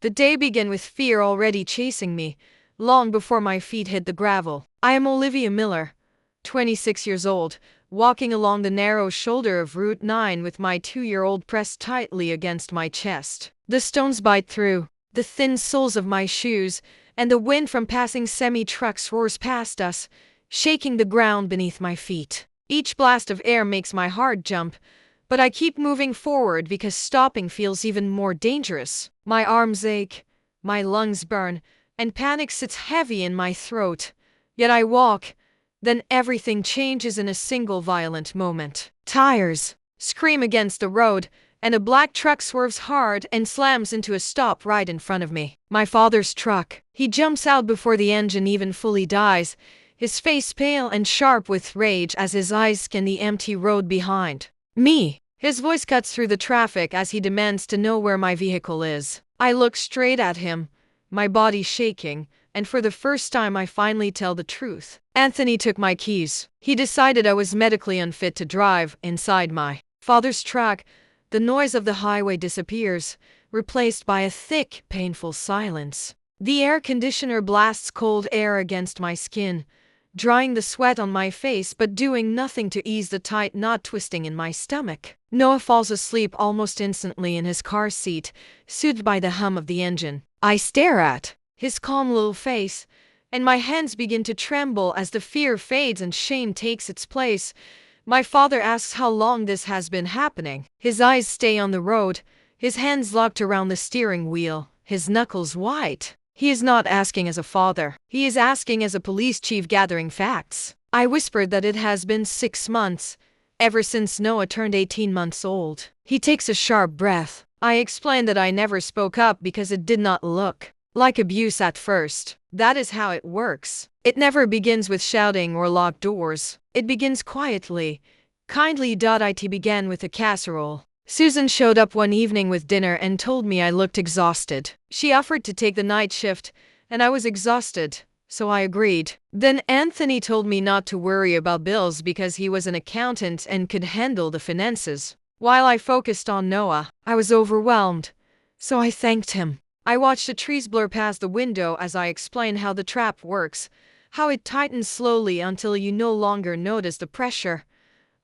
The day began with fear already chasing me, long before my feet hit the gravel. I am Olivia Miller, 26 years old, walking along the narrow shoulder of Route 9 with my 2-year-old pressed tightly against my chest. The stones bite through the thin soles of my shoes, and the wind from passing semi-trucks roars past us, shaking the ground beneath my feet. Each blast of air makes my heart jump, but I keep moving forward because stopping feels even more dangerous. My arms ache, my lungs burn, and panic sits heavy in my throat. Yet I walk. Then everything changes in a single violent moment. Tires scream against the road, and a black truck swerves hard and slams into a stop right in front of me. My father's truck. He jumps out before the engine even fully dies, his face pale and sharp with rage as his eyes scan the empty road behind me. His voice cuts through the traffic as he demands to know where my vehicle is. I look straight at him, my body shaking, and for the first time I finally tell the truth. Anthony took my keys. He decided I was medically unfit to drive. Inside my father's truck, the noise of the highway disappears, replaced by a thick, painful silence. The air conditioner blasts cold air against my skin, drying the sweat on my face but doing nothing to ease the tight knot twisting in my stomach. Noah falls asleep almost instantly in his car seat, soothed by the hum of the engine. I stare at his calm little face, and my hands begin to tremble as the fear fades and shame takes its place. My father asks how long this has been happening. His eyes stay on the road, his hands locked around the steering wheel, his knuckles white. He is not asking as a father. He is asking as a police chief gathering facts. I whispered that it has been 6 months, ever since Noah turned 18 months old. He takes a sharp breath. I explained that I never spoke up because it did not look like abuse at first. That is how it works. It never begins with shouting or locked doors. It begins quietly. Kindly. It began with a casserole. Susan showed up one evening with dinner and told me I looked exhausted. She offered to take the night shift, and I was exhausted, so I agreed. Then Anthony told me not to worry about bills because he was an accountant and could handle the finances. While I focused on Noah, I was overwhelmed, so I thanked him. I watched the trees blur past the window as I explained how the trap works, how it tightens slowly until you no longer notice the pressure.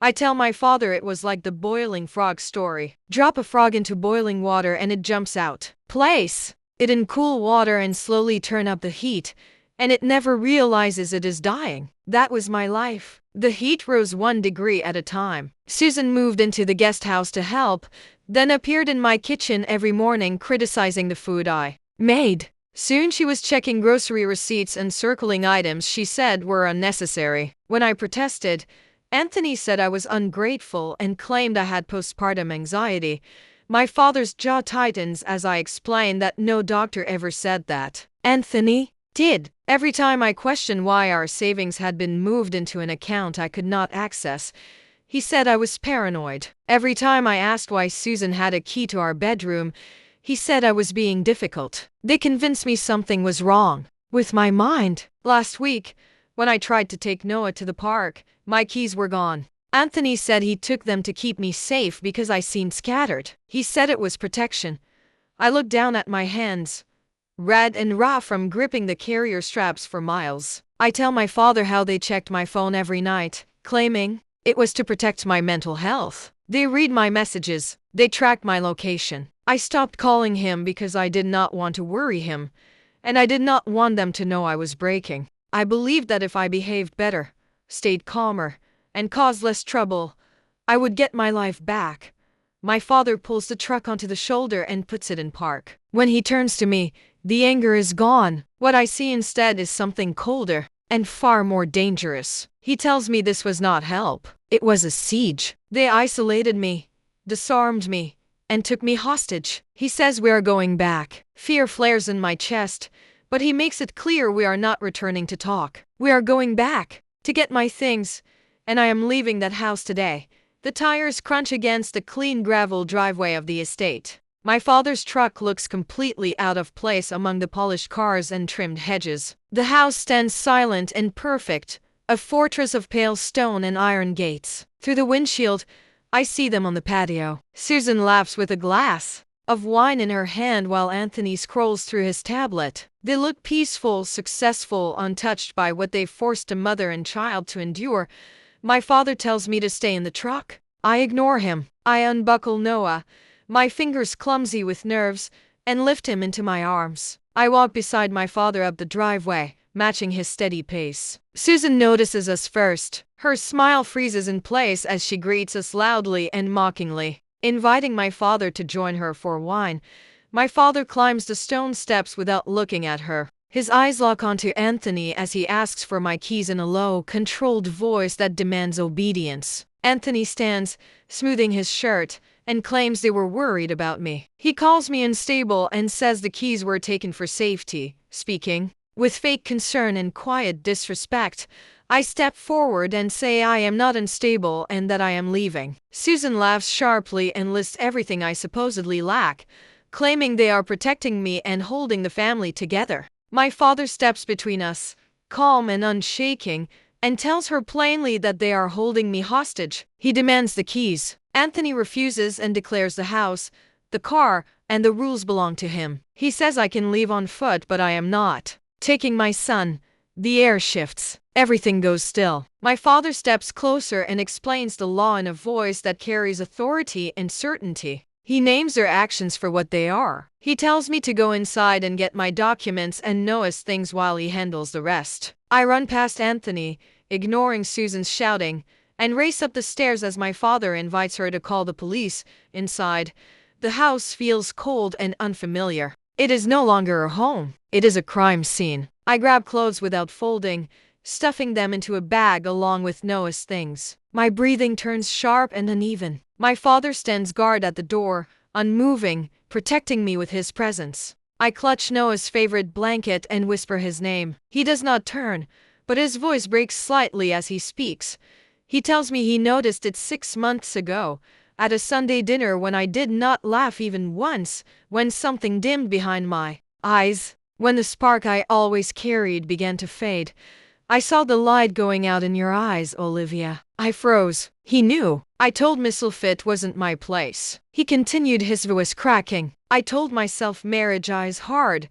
I tell my father it was like the boiling frog story. Drop a frog into boiling water and it jumps out. Place it in cool water and slowly turn up the heat, and it never realizes it is dying. That was my life. The heat rose 1 degree at a time. Susan moved into the guest house to help, then appeared in my kitchen every morning criticizing the food I made. Soon she was checking grocery receipts and circling items she said were unnecessary. When I protested, Anthony said I was ungrateful and claimed I had postpartum anxiety. My father's jaw tightens as I explained that no doctor ever said that. Anthony did. Every time I questioned why our savings had been moved into an account I could not access, he said I was paranoid. Every time I asked why Susan had a key to our bedroom, he said I was being difficult. They convinced me something was wrong with my mind. Last week, when I tried to take Noah to the park, my keys were gone. Anthony said he took them to keep me safe because I seemed scattered. He said it was protection. I looked down at my hands, red and raw from gripping the carrier straps for miles. I tell my father how they checked my phone every night, claiming it was to protect my mental health. They read my messages. They tracked my location. I stopped calling him because I did not want to worry him, and I did not want them to know I was breaking. I believed that if I behaved better, stayed calmer, and caused less trouble, I would get my life back. My father pulls the truck onto the shoulder and puts it in park. When he turns to me, the anger is gone. What I see instead is something colder and far more dangerous. He tells me this was not help. It was a siege. They isolated me, disarmed me, and took me hostage. He says we are going back. Fear flares in my chest, but he makes it clear we are not returning to talk. We are going back to get my things, and I am leaving that house today. The tires crunch against the clean gravel driveway of the estate. My father's truck looks completely out of place among the polished cars and trimmed hedges. The house stands silent and perfect, a fortress of pale stone and iron gates. Through the windshield, I see them on the patio. Susan laughs with a glass of wine in her hand while Anthony scrolls through his tablet. They look peaceful, successful, untouched by what they've forced a mother and child to endure. My father tells me to stay in the truck. I ignore him. I unbuckle Noah, my fingers clumsy with nerves, and lift him into my arms. I walk beside my father up the driveway, matching his steady pace. Susan notices us first. Her smile freezes in place as she greets us loudly and mockingly, inviting my father to join her for wine. My father climbs the stone steps without looking at her. His eyes lock onto Anthony as he asks for my keys in a low, controlled voice that demands obedience. Anthony stands, smoothing his shirt, and claims they were worried about me. He calls me unstable and says the keys were taken for safety. Speaking with fake concern and quiet disrespect, I step forward and say I am not unstable and that I am leaving. Susan laughs sharply and lists everything I supposedly lack, claiming they are protecting me and holding the family together. My father steps between us, calm and unshaking, and tells her plainly that they are holding me hostage. He demands the keys. Anthony refuses and declares the house, the car, and the rules belong to him. He says I can leave on foot, but I am not. Taking my son, the air shifts. Everything goes still. My father steps closer and explains the law in a voice that carries authority and certainty. He names their actions for what they are. He tells me to go inside and get my documents and Noah's things while he handles the rest. I run past Anthony, ignoring Susan's shouting, and race up the stairs as my father invites her to call the police. Inside, the house feels cold and unfamiliar. It is no longer a home. It is a crime scene. I grab clothes without folding, stuffing them into a bag along with Noah's things. My breathing turns sharp and uneven. My father stands guard at the door, unmoving, protecting me with his presence. I clutch Noah's favorite blanket and whisper his name. He does not turn, but his voice breaks slightly as he speaks. He tells me he noticed it 6 months ago, at a Sunday dinner when I did not laugh even once, when something dimmed behind my eyes. When the spark I always carried began to fade. I saw the light going out in your eyes, Olivia. I froze. He knew. I told myself it wasn't my place. He continued, his voice cracking. I told myself marriage is hard,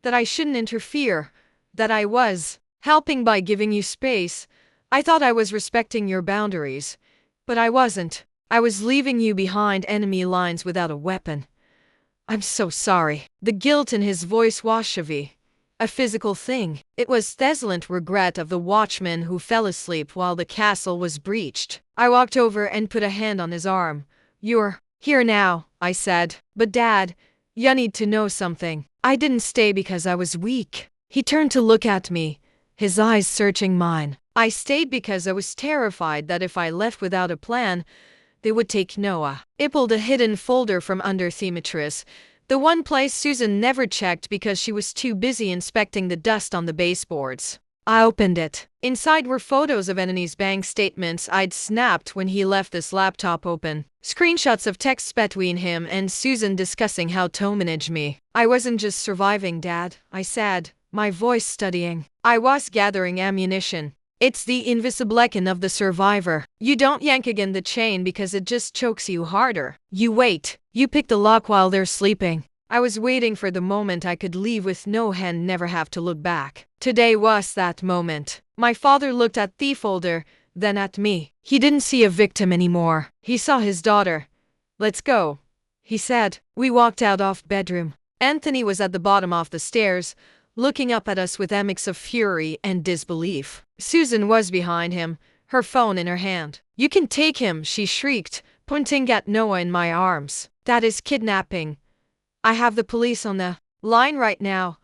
that I shouldn't interfere, that I was helping by giving you space. I thought I was respecting your boundaries, but I wasn't. I was leaving you behind enemy lines without a weapon. I'm so sorry. The guilt in his voice was heavy, a physical thing. It was desolate regret of the watchman who fell asleep while the castle was breached. I walked over and put a hand on his arm. You're here now, I said. But Dad, you need to know something. I didn't stay because I was weak. He turned to look at me, his eyes searching mine. I stayed because I was terrified that if I left without a plan, they would take Noah. I pulled a hidden folder from under treacherous, the one place Susan never checked because she was too busy inspecting the dust on the baseboards. I opened it. Inside were photos of Anthony's bank statements I'd snapped when he left this laptop open. Screenshots of texts between him and Susan discussing how to manage me. I wasn't just surviving, Dad, I said, my voice steadying. I was gathering ammunition. It's the invisible weapon of the survivor. You don't yank again the chain because it just chokes you harder. You wait. You pick the lock while they're sleeping. I was waiting for the moment I could leave with no hand, never have to look back. Today was that moment. My father looked at the folder, then at me. He didn't see a victim anymore. He saw his daughter. Let's go, he said. We walked out of bedroom. Anthony was at the bottom of the stairs, looking up at us with a mix of fury and disbelief. Susan was behind him, her phone in her hand. You can take him, she shrieked, pointing at Noah in my arms. That is kidnapping. I have the police on the line right now.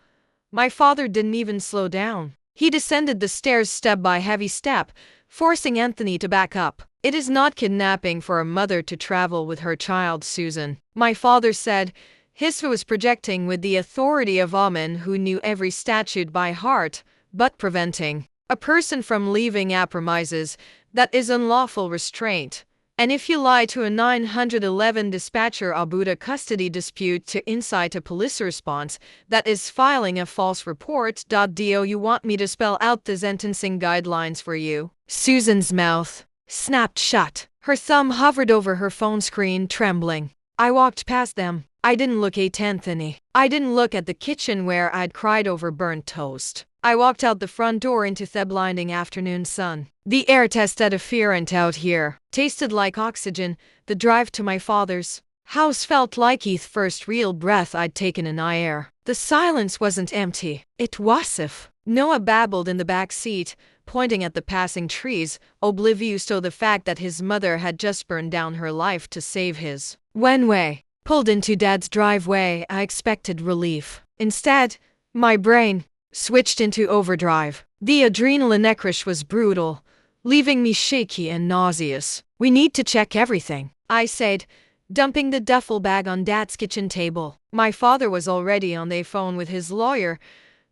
My father didn't even slow down. He descended the stairs step by heavy step, forcing Anthony to back up. It is not kidnapping for a mother to travel with her child, Susan, my father said. His was projecting with the authority of a man who knew every statute by heart, but preventing a person from leaving a premises that is unlawful restraint. And if you lie to a 911 dispatcher about a custody dispute to incite a police response, that is filing a false report. Do you want me to spell out the sentencing guidelines for you? Susan's mouth snapped shut. Her thumb hovered over her phone screen, trembling. I walked past them. I didn't look at Anthony. I didn't look at the kitchen where I'd cried over burnt toast. I walked out the front door into the blinding afternoon sun. The air tasted different out here. Tasted like oxygen. The drive to my father's house felt like the first real breath I'd taken in air. The silence wasn't empty. It was if. Noah babbled in the back seat, pointing at the passing trees, oblivious to the fact that his mother had just burned down her life to save his. When we pulled into Dad's driveway, I expected relief. Instead, my brain switched into overdrive. The adrenaline rush was brutal, leaving me shaky and nauseous. We need to check everything, I said, dumping the duffel bag on Dad's kitchen table. My father was already on the phone with his lawyer,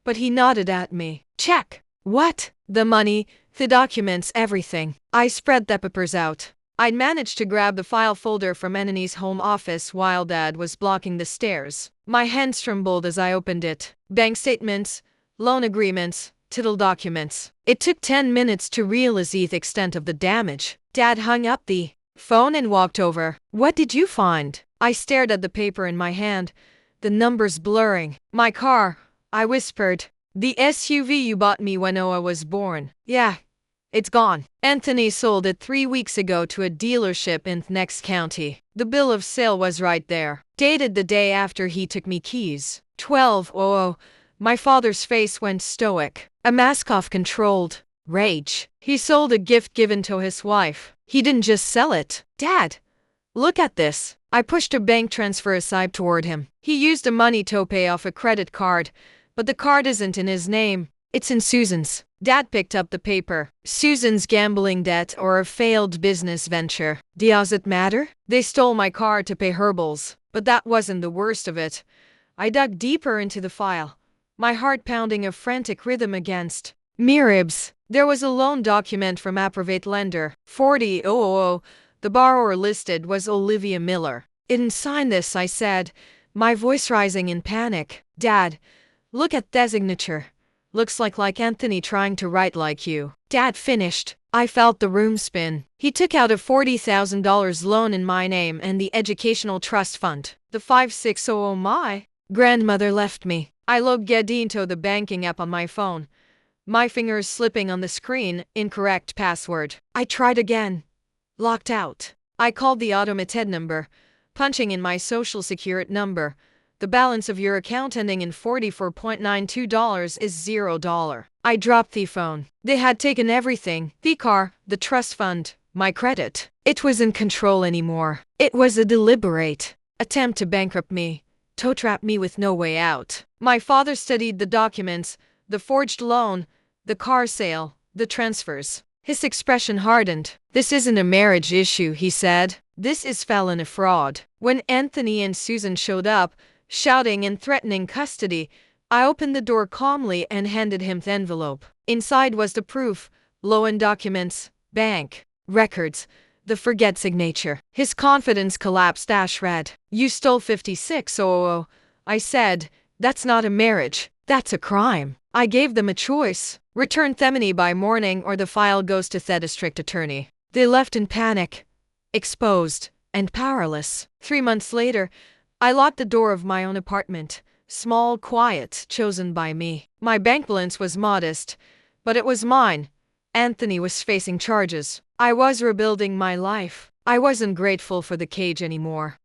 but he nodded at me. Check. What? The money, the documents, everything. I spread the papers out. I'd managed to grab the file folder from Anthony's home office while Dad was blocking the stairs. My hands trembled as I opened it. Bank statements, loan agreements, title documents. It took 10 minutes to realize the extent of the damage. Dad hung up the phone and walked over. What did you find? I stared at the paper in my hand, the numbers blurring. My car, I whispered. The SUV you bought me when Noah was born. Yeah, it's gone. Anthony sold it 3 weeks ago to a dealership in the next county. The bill of sale was right there, dated the day after he took me keys. 12:00. My father's face went stoic, a mask of controlled rage. He sold a gift given to his wife. He didn't just sell it. Dad, look at this. I pushed a bank transfer aside toward him. He used the money to pay off a credit card, but the card isn't in his name. It's in Susan's. Dad picked up the paper. Susan's gambling debt or a failed business venture. Does it matter? They stole my car to pay her bills. But that wasn't the worst of it. I dug deeper into the file, my heart pounding a frantic rhythm against my ribs. There was a loan document from a private lender. 40,000. The borrower listed was Olivia Miller. I didn't sign this, I said, my voice rising in panic. Dad, look at the signature. Looks like Anthony trying to write like you. Dad finished. I felt the room spin. He took out a $40,000 loan in my name and the educational trust fund. The 5600 my grandmother left me. I logged into the banking app on my phone, my fingers slipping on the screen. Incorrect password. I tried again. Locked out. I called the automated number, punching in my social security number. The balance of your account ending in $44.92 is $0. I dropped the phone. They had taken everything. The car, the trust fund, my credit. It wasn't control anymore. It was a deliberate attempt to bankrupt me, to trap me with no way out. My father studied the documents, the forged loan, the car sale, the transfers. His expression hardened. This isn't a marriage issue, he said. This is felony fraud. When Anthony and Susan showed up, shouting and threatening custody, I opened the door calmly and handed him the envelope. Inside was the proof, loan documents, bank records, the forget signature. His confidence collapsed. Read. You stole 5600, I said. That's not a marriage. That's a crime. I gave them a choice. Return the money by morning or the file goes to the district attorney. They left in panic, exposed and powerless. 3 months later, I locked the door of my own apartment, small, quiet, chosen by me. My bank balance was modest, but it was mine. Anthony was facing charges. I was rebuilding my life. I wasn't grateful for the cage anymore.